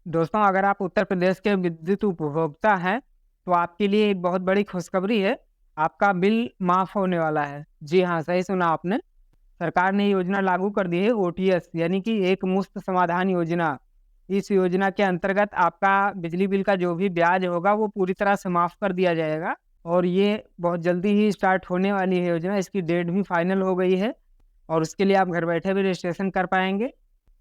दोस्तों, अगर आप उत्तर प्रदेश के विद्युत उपभोक्ता हैं, तो आपके लिए एक बहुत बड़ी खुशखबरी है। आपका बिल माफ़ होने वाला है। जी हाँ, सही सुना आपने। सरकार ने ये योजना लागू कर दी है ओटीएस यानी कि एक मुश्त समाधान योजना। इस योजना के अंतर्गत आपका बिजली बिल का जो भी ब्याज होगा वो पूरी तरह से माफ़ कर दिया जाएगा और ये बहुत जल्दी ही स्टार्ट होने वाली है योजना। इसकी डेट भी फाइनल हो गई है और उसके लिए आप घर बैठे भी रजिस्ट्रेशन कर पाएँगे।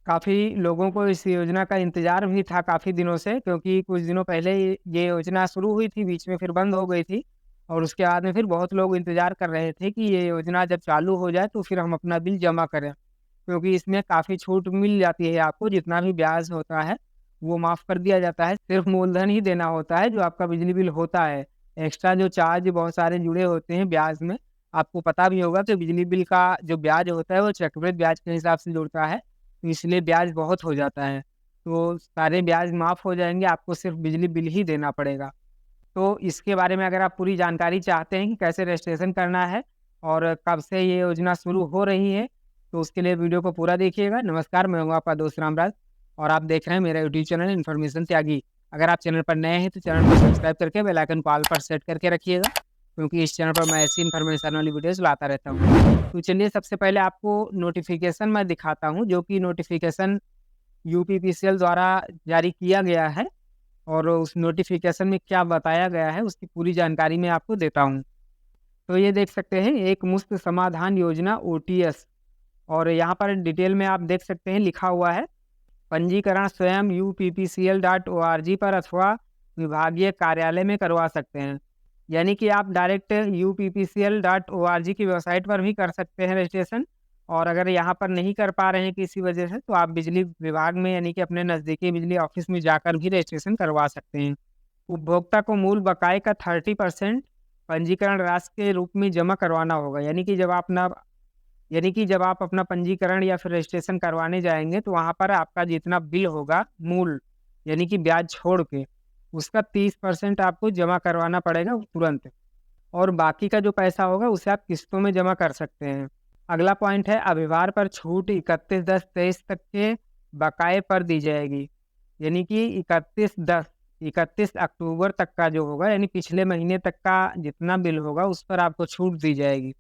काफ़ी लोगों को इस योजना का इंतज़ार भी था काफ़ी दिनों से, क्योंकि कुछ दिनों पहले ये योजना शुरू हुई थी, बीच में फिर बंद हो गई थी और उसके बाद में फिर बहुत लोग इंतज़ार कर रहे थे कि ये योजना जब चालू हो जाए तो फिर हम अपना बिल जमा करें। क्योंकि इसमें काफ़ी छूट मिल जाती है आपको, जितना भी ब्याज होता है वो माफ़ कर दिया जाता है। सिर्फ़ मूलधन ही देना होता है जो आपका बिजली बिल होता है। एक्स्ट्रा जो चार्ज बहुत सारे जुड़े होते हैं ब्याज में, आपको पता भी होगा कि बिजली बिल का जो ब्याज होता है वो चक्रवृद्धि ब्याज के हिसाब से जुड़ता है। तो इसलिए ब्याज बहुत हो जाता है। तो सारे ब्याज माफ़ हो जाएँगे, आपको सिर्फ़ बिजली बिल ही देना पड़ेगा। तो इसके बारे में अगर आप पूरी जानकारी चाहते हैं कि कैसे रजिस्ट्रेशन करना है और कब से ये योजना शुरू हो रही है, तो उसके लिए वीडियो को पूरा देखिएगा। नमस्कार, मैं हूँ आपका दोस्त रामराज और आप देख रहे हैं मेरा यूट्यूब चैनल इन्फॉर्मेशन त्यागी। अगर आप चैनल पर नए हैं तो चैनल को सब्सक्राइब करके बेल आइकन को ऑल पर सेट करके रखिएगा, क्योंकि इस चैनल पर मैं ऐसी इन्फॉर्मेशन वाली वीडियोज़ लाता रहता हूँ। तो चलिए सबसे पहले आपको नोटिफ़िकेशन मैं दिखाता हूँ, जो कि नोटिफ़िकेशन यूपीपीसीएल द्वारा जारी किया गया है और उस नोटिफ़िकेशन में क्या बताया गया है उसकी पूरी जानकारी मैं आपको देता हूँ। तो ये देख सकते हैं एक मुफ्त समाधान योजना ओटीएस और यहाँ पर डिटेल में आप देख सकते हैं लिखा हुआ है पंजीकरण स्वयं UPPCL.org पर अथवा विभागीय कार्यालय में करवा सकते हैं। यानी कि आप डायरेक्ट UPPCL.org की वेबसाइट पर भी कर सकते हैं रजिस्ट्रेशन और अगर यहाँ पर नहीं कर पा रहे हैं किसी वजह से तो आप बिजली विभाग में यानी कि अपने नज़दीकी बिजली ऑफिस में जाकर भी रजिस्ट्रेशन करवा सकते हैं। उपभोक्ता को मूल बकाये का 30% पंजीकरण राशि के रूप में जमा करवाना होगा। यानी कि जब आप अपना पंजीकरण या फिर रजिस्ट्रेशन करवाने जाएँगे तो वहाँ पर आपका जितना बिल होगा मूल यानी कि ब्याज छोड़ के, उसका 30% आपको जमा करवाना पड़ेगा तुरंत और बाकी का जो पैसा होगा उसे आप किस्तों में जमा कर सकते हैं। अगला पॉइंट है अभिभार पर छूट 31/10/23 तक के बकाये पर दी जाएगी। यानी कि 31 अक्टूबर तक का जो होगा यानी पिछले महीने तक का जितना बिल होगा उस पर आपको छूट दी जाएगी।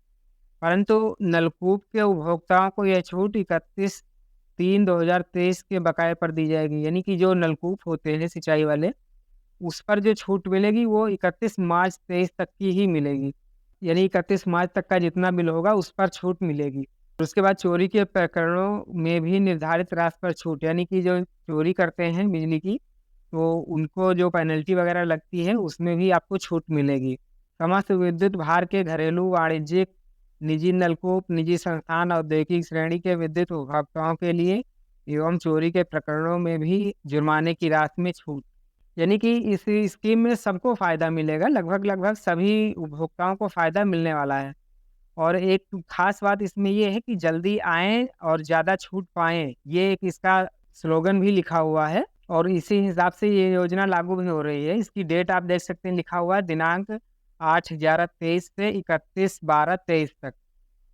परंतु नलकूप के उपभोक्ताओं को यह छूट 31/3/2023 के बकाये पर दी जाएगी। यानी कि जो नलकूप होते हैं सिंचाई वाले, उस पर जो छूट मिलेगी वो 31 मार्च 23 तक की ही मिलेगी। यानी 31 मार्च तक का जितना बिल होगा उस पर छूट मिलेगी। और उसके बाद चोरी के प्रकरणों में भी निर्धारित राशि पर छूट यानी कि जो चोरी करते हैं बिजली की, तो उनको जो पेनल्टी वगैरह लगती है उसमें भी आपको छूट मिलेगी। समस्त विद्युत भार के घरेलू, वाणिज्यिक, निजी नलकूप, निजी संस्थान, औद्योगिक श्रेणी के विद्युत उपभोक्ताओं के लिए एवं चोरी के प्रकरणों में भी जुर्माने की राशि में छूट। यानी कि इस स्कीम में सबको फ़ायदा मिलेगा, लगभग सभी उपभोक्ताओं को फ़ायदा मिलने वाला है। और एक ख़ास बात इसमें ये है कि जल्दी आएँ और ज़्यादा छूट पाएँ, ये एक इसका स्लोगन भी लिखा हुआ है और इसी हिसाब से ये योजना लागू भी हो रही है। इसकी डेट आप देख सकते हैं लिखा हुआ है दिनांक 8/11/23 से 31/12/23 तक।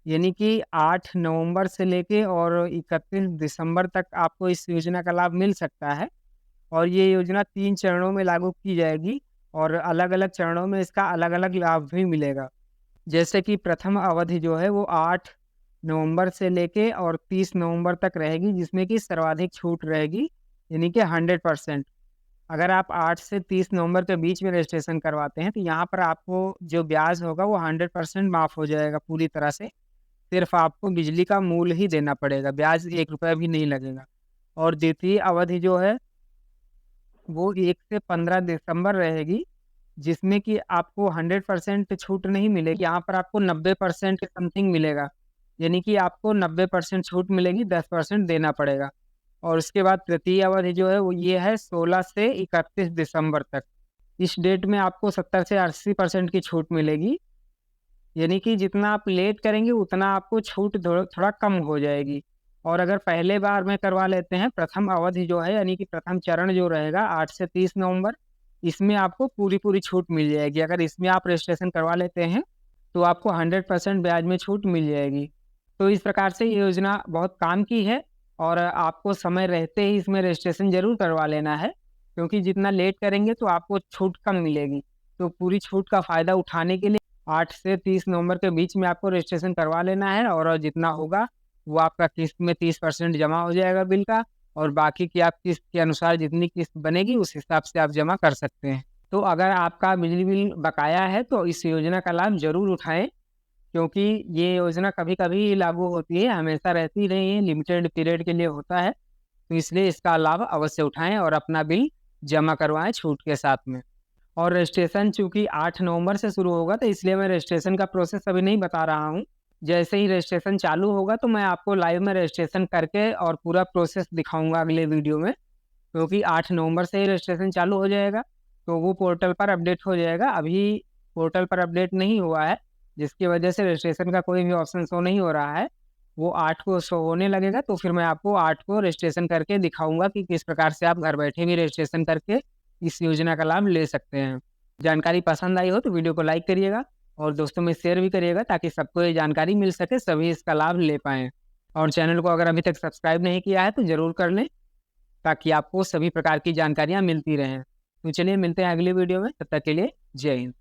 यानी कि 8 नवंबर से लेके और 31 दिसंबर तक आपको इस योजना का लाभ मिल सकता है। और ये योजना 3 चरणों में लागू की जाएगी और अलग-अलग चरणों में इसका अलग-अलग लाभ भी मिलेगा। जैसे कि प्रथम अवधि जो है वो 8 नवंबर से लेके और 30 नवंबर तक रहेगी, जिसमें कि सर्वाधिक छूट रहेगी, यानी कि 100%। अगर आप 8 से 30 नवंबर के बीच में रजिस्ट्रेशन करवाते हैं, तो यहाँ पर आपको जो ब्याज होगा वो 100% माफ़ हो जाएगा पूरी तरह से। सिर्फ़ आपको बिजली का मूल ही देना पड़ेगा, ब्याज ₹1 भी नहीं लगेगा। और द्वितीय अवधि जो है वो 1 से 15 दिसंबर रहेगी, जिसमें कि आपको 100% छूट नहीं मिलेगी, यहाँ पर आपको 90% के समथिंग मिलेगा। यानी कि आपको 90% छूट मिलेगी, 10% देना पड़ेगा। और उसके बाद तृतीय अवधि जो है वो ये है 16 से 31 दिसंबर तक। इस डेट में आपको 70 से 80% की छूट मिलेगी। यानी कि जितना आप लेट करेंगे उतना आपको छूट थोड़ा कम हो जाएगी। और अगर पहले बार में करवा लेते हैं प्रथम अवधि जो है यानी कि प्रथम चरण जो रहेगा 8 से 30 नवंबर, इसमें आपको पूरी छूट मिल जाएगी। अगर इसमें आप रजिस्ट्रेशन करवा लेते हैं तो आपको 100% ब्याज में छूट मिल जाएगी। तो इस प्रकार से ये योजना बहुत काम की है और आपको समय रहते ही इसमें रजिस्ट्रेशन ज़रूर करवा लेना है। क्योंकि जितना लेट करेंगे तो आपको छूट कम मिलेगी। तो पूरी छूट का फ़ायदा उठाने के लिए 8 से 30 नवंबर के बीच में आपको रजिस्ट्रेशन करवा लेना है, और जितना होगा वो आपका किस्त में 30% जमा हो जाएगा बिल का, और बाकी की आप किस्त के अनुसार जितनी किस्त बनेगी उस हिसाब से आप जमा कर सकते हैं। तो अगर आपका बिजली बिल बकाया है तो इस योजना का लाभ ज़रूर उठाएँ, क्योंकि ये योजना कभी-कभी लागू होती है, हमेशा रहती नहीं है, लिमिटेड पीरियड के लिए होता है। तो इसलिए इसका लाभ अवश्य उठाएँ और अपना बिल जमा करवाएँ छूट के साथ में। और रजिस्ट्रेशन चूँकि 8 नवंबर से शुरू होगा, तो इसलिए मैं रजिस्ट्रेशन का प्रोसेस अभी नहीं बता रहा हूँ। जैसे ही रजिस्ट्रेशन चालू होगा तो मैं आपको लाइव में रजिस्ट्रेशन करके और पूरा प्रोसेस दिखाऊँगा अगले वीडियो में, क्योंकि 8 नवंबर से ही रजिस्ट्रेशन चालू हो जाएगा, तो वो पोर्टल पर अपडेट हो जाएगा। अभी पोर्टल पर अपडेट नहीं हुआ है, जिसकी वजह से रजिस्ट्रेशन का कोई भी ऑप्शन शो नहीं हो रहा है। वो 8 को शो होने लगेगा, तो फिर मैं आपको 8 को रजिस्ट्रेशन करके दिखाऊँगा कि किस प्रकार से आप घर बैठे भी रजिस्ट्रेशन करके इस योजना का लाभ ले सकते हैं। जानकारी पसंद आई हो तो वीडियो को लाइक करिएगा और दोस्तों में शेयर भी करिएगा, ताकि सबको ये जानकारी मिल सके, सभी इसका लाभ ले पाएँ। और चैनल को अगर अभी तक सब्सक्राइब नहीं किया है तो ज़रूर कर लें, ताकि आपको सभी प्रकार की जानकारियाँ मिलती रहें। तो चलिए मिलते हैं अगली वीडियो में, तब तक के लिए जय हिंद।